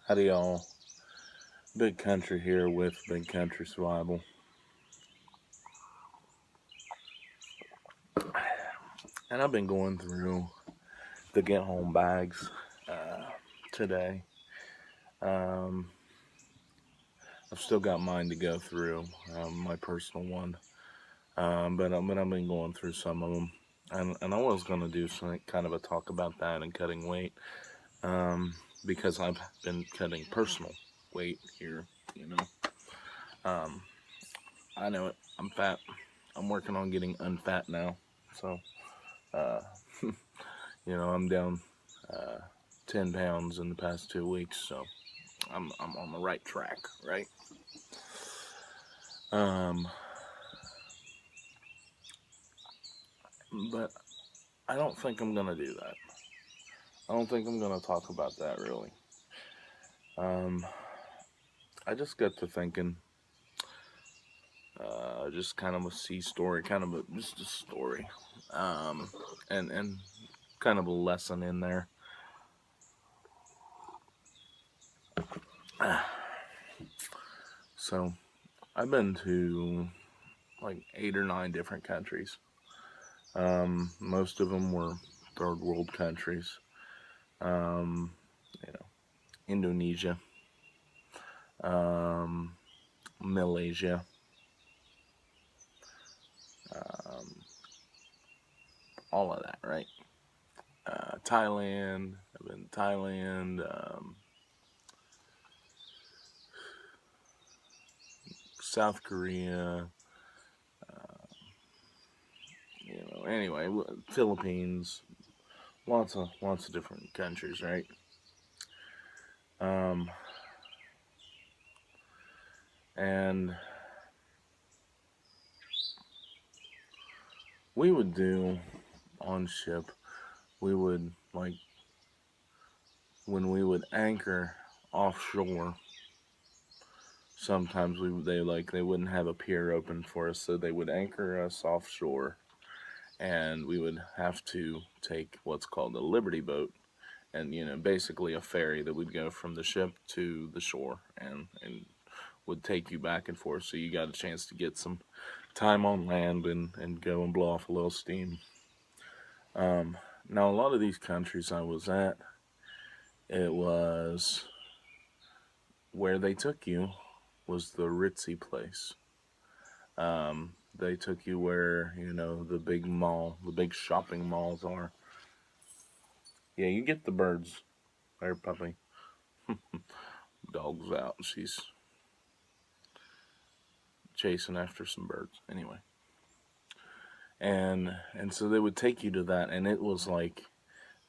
Howdy y'all. Big Country here with Big Country Survival. And I've been going through the get home bags today. Um, I've still got mine to go through, my personal one. But I've been going through some of them. And I was going to do some kind of a talk about that and cutting weight. Because I've been cutting personal weight here, you know. Um, I know it. I'm fat. I'm working on getting unfat now. So, uh, I'm down uh, 10 pounds in the past 2 weeks, so I'm on the right track, right? Um, but I don't think I'm gonna do that. I don't think I'm gonna talk about that really. Um, I just got to thinking, just kind of a sea story, just a story, um, and kind of a lesson in there. So I've been to like 8 or 9 different countries. Most of them were third world countries. Um, you know, Indonesia, um, Malaysia, um, all of that, right? Thailand. I've been to Thailand. South Korea. Anyway, Philippines. Lots of different countries, right? Um, and we would do on ship. We would like when we would anchor offshore. Sometimes they wouldn't have a pier open for us, so they would anchor us offshore, and we would have to take what's called a Liberty boat, and basically a ferry that would go from the ship to the shore, and would take you back and forth, so you got a chance to get some time on land and go and blow off a little steam. Um, Now a lot of these countries I was at, it was where they took you was the ritzy place. They took you where the big mall, the big shopping malls are. Yeah, you get the birds. There, puppy. Dog's out. She's chasing after some birds. Anyway, and so they would take you to that, and it was like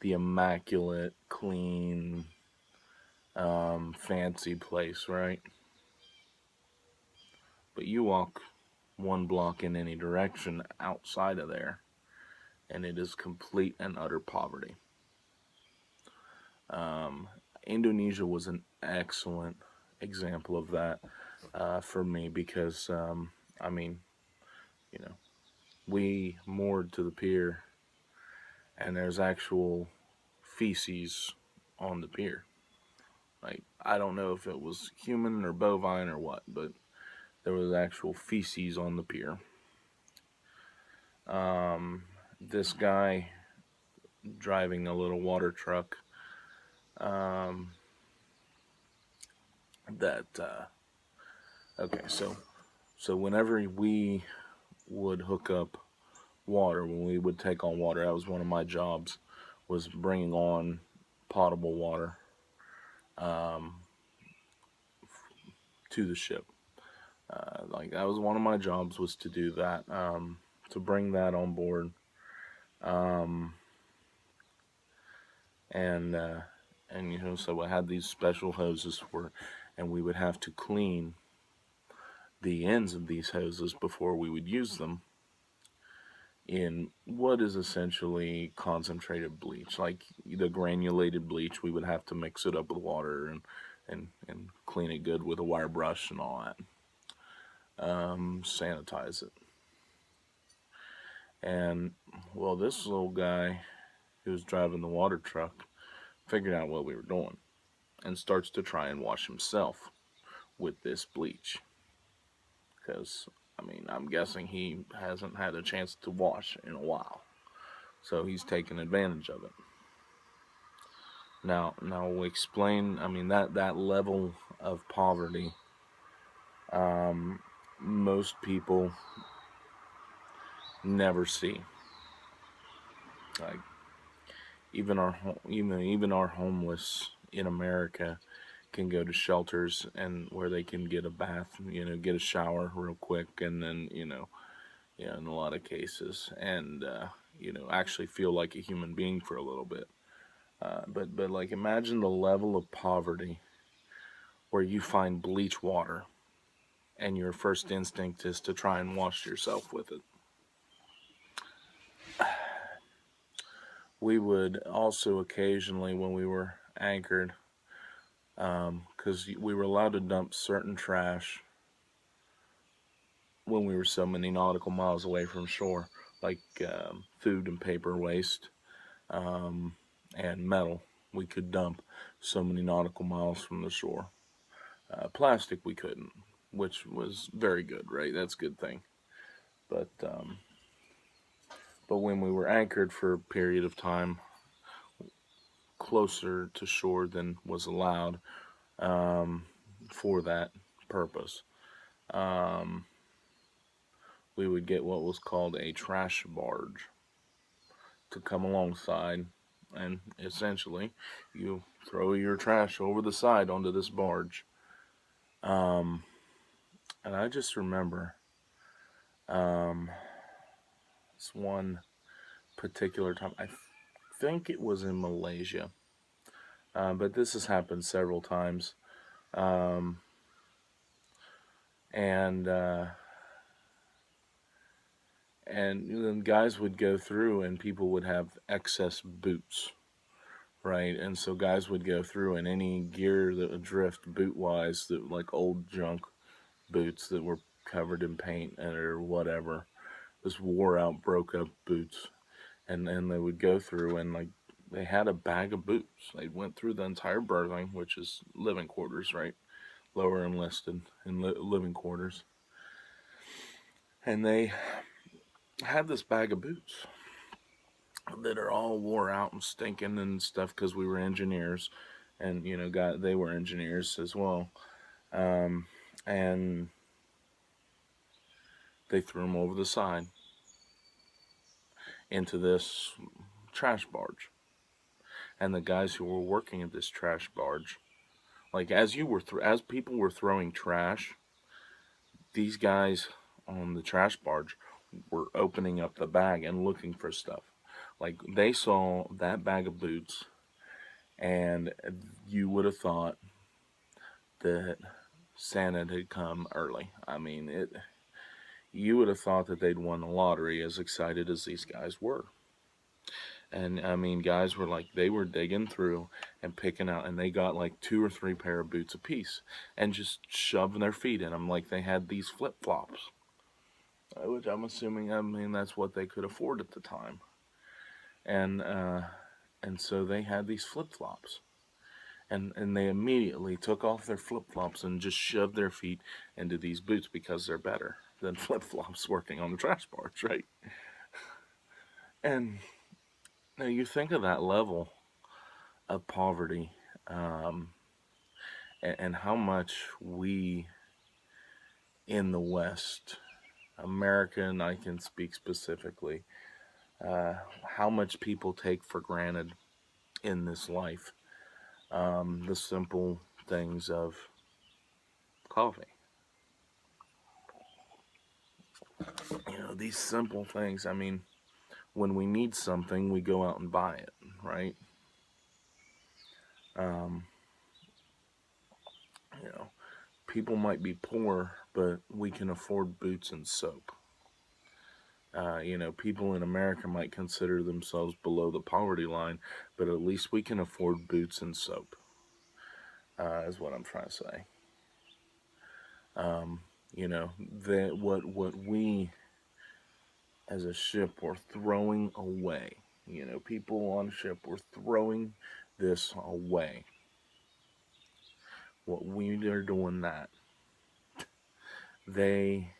the immaculate, clean, fancy place, right? But you walk one block in any direction outside of there, and it is complete and utter poverty. Um, Indonesia was an excellent example of that for me because, I mean, you know, we moored to the pier and there's actual feces on the pier. Like, I don't know if it was human or bovine or what, but there was actual feces on the pier. This guy driving a little water truck, um, that, okay, so whenever we would hook up water, when we would take on water, that was one of my jobs, was bringing on potable water um, to the ship. Like that was one of my jobs, was to do that, to bring that on board, um, and so I had these special hoses for, and we would have to clean the ends of these hoses before we would use them in what is essentially concentrated bleach, like the granulated bleach. We would have to mix it up with water and clean it good with a wire brush and all that. Sanitize it. And well, this little guy who was driving the water truck figured out what we were doing. and starts to try and wash himself with this bleach. Because, I mean, I'm guessing he hasn't had a chance to wash in a while. So he's taken advantage of it. Now we'll explain, I mean, that level of poverty, most people never see. Like, even our homeless in America can go to shelters and where they can get a bath, get a shower real quick, and then yeah, in a lot of cases, and actually feel like a human being for a little bit. But like, imagine the level of poverty where you find bleach water, and your first instinct is to try and wash yourself with it. We would also occasionally, when we were anchored, because we were allowed to dump certain trash when we were so many nautical miles away from shore, like food and paper waste, and metal. We could dump so many nautical miles from the shore. Plastic we couldn't, which was very good, right? That's a good thing. But when we were anchored for a period of time closer to shore than was allowed, for that purpose, um, we would get what was called a trash barge to come alongside, and essentially you throw your trash over the side onto this barge. Um, and I just remember um, this one particular time. I think it was in Malaysia, but this has happened several times. Um, and and then guys would go through, and people would have excess boots, right? And so guys would go through, and any gear that would drift boot wise, that like old junk boots that were covered in paint or whatever, this wore out, broke up boots, and they would go through, and like, they had a bag of boots. They went through the entire berthing, which is living quarters, right? Lower enlisted in living quarters, and they had this bag of boots that are all wore out and stinking and stuff, because we were engineers, and they were engineers as well, um, and they threw them over the side into this trash barge. And the guys who were working at this trash barge, like, as people were throwing trash, these guys on the trash barge were opening up the bag and looking for stuff. Like, they saw that bag of boots, and you would have thought that Santa had come early. I mean, you would have thought that they'd won the lottery, as excited as these guys were. And I mean, guys were like, they were digging through and picking out, and they got like 2 or 3 pair of boots apiece, and just shoving their feet in them like they had these flip flops, which I'm assuming, I mean, that's what they could afford at the time. And so they had these flip flops, and they immediately took off their flip flops and just shoved their feet into these boots, because they're better than flip flops working on the trash barge, right? And now you think of that level of poverty, um, and how much we in the West, America, and I can speak specifically, how much people take for granted in this life. The simple things of coffee. These simple things. I mean, when we need something, we go out and buy it, right? Um, you know, People might be poor, but we can afford boots and soap. People in America might consider themselves below the poverty line, but at least we can afford boots and soap, is what I'm trying to say. That what we as a ship were throwing away. People on ship were throwing this away. What we are doing that, they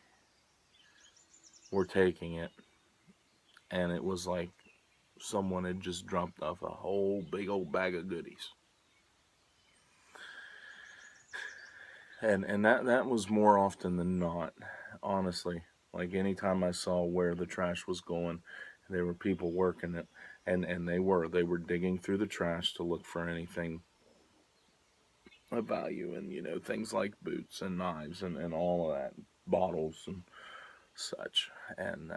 were taking it, and it was like someone had just dropped off a whole big old bag of goodies. And that was more often than not, honestly. Like anytime I saw where the trash was going, there were people working it, and they were digging through the trash to look for anything of value, and things like boots and knives and all of that, bottles and such. And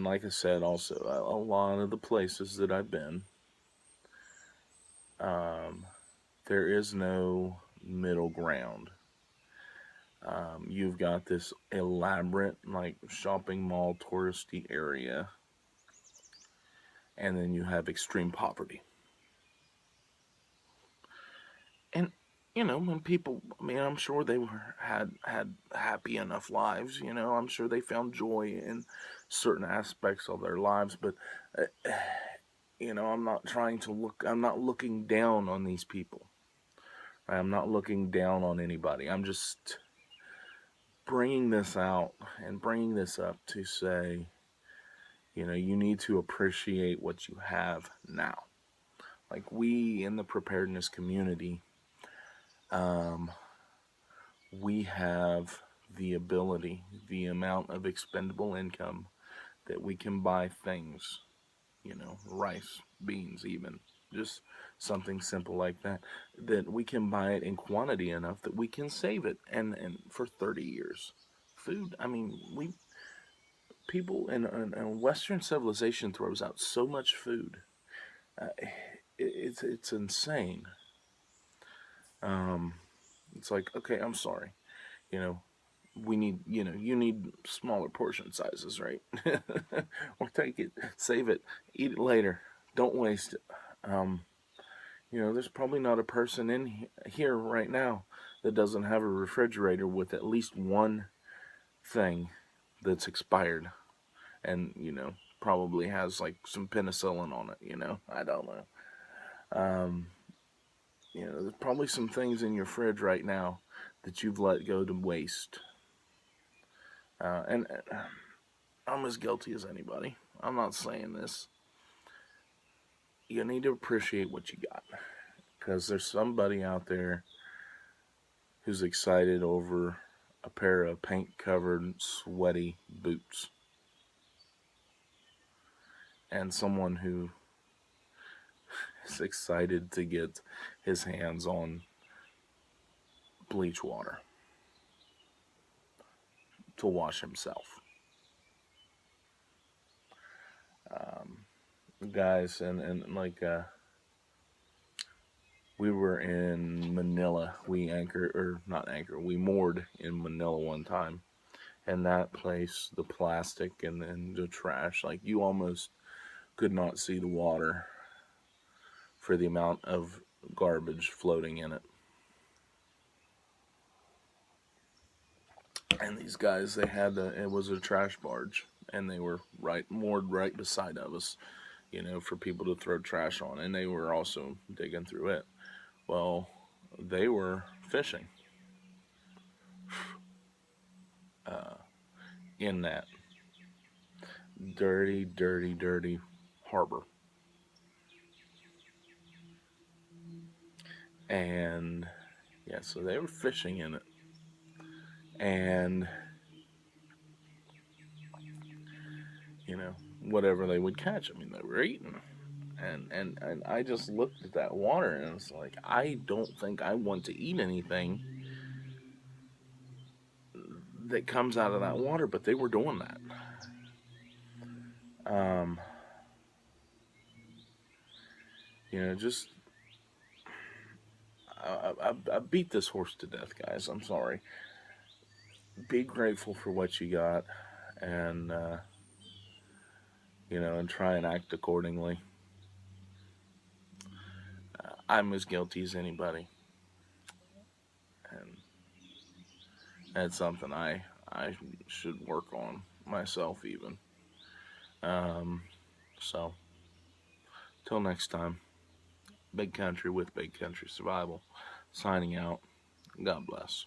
like I said, also a lot of the places that I've been, um, there is no middle ground. You've got this elaborate, like, shopping mall touristy area, and then you have extreme poverty. And when people, I mean, I'm sure they had happy enough lives. I'm sure they found joy in certain aspects of their lives, but uh, I'm not trying to look. I'm not looking down on these people. I'm not looking down on anybody. I'm just bringing this out and bringing this up to say, you need to appreciate what you have now. Like, we in the preparedness community, um, we have the ability, the amount of expendable income that we can buy things, rice, beans, even just something simple like that, that we can buy it in quantity enough that we can save it and for 30 years. Food, I mean, we people in Western civilization throws out so much food. It's insane. Um, it's like, okay, I'm sorry. You know, we need, you need smaller portion sizes, right? Or take it, save it, eat it later. Don't waste it. Um, there's probably not a person in here right now that doesn't have a refrigerator with at least one thing that's expired, and probably has like some penicillin on it. I don't know. Um, there's probably some things in your fridge right now that you've let go to waste. And I'm as guilty as anybody. I'm not saying this. You need to appreciate what you got, because there's somebody out there who's excited over a pair of paint covered, sweaty boots, and someone who is excited to get his hands on bleach water to wash himself. Um, Guys, and like, we were in Manila. We anchored, or not anchored, we moored in Manila one time. And that place, the plastic and the trash, like, you almost could not see the water for the amount of garbage floating in it. And these guys, it was a trash barge, and they were moored right beside of us, for people to throw trash on, and they were also digging through it. Well, they were fishing uh, in that dirty, dirty, dirty harbor. And yeah, so they were fishing in it. And, whatever they would catch, I mean, they were eating. And I just looked at that water and it's like, I don't think I want to eat anything that comes out of that water, but they were doing that. Um, just I beat this horse to death, guys. I'm sorry. Be grateful for what you got, and and try and act accordingly. I'm as guilty as anybody, and that's something I should work on myself even. Um, so till next time, Big Country with Big Country Survival, signing out. God bless.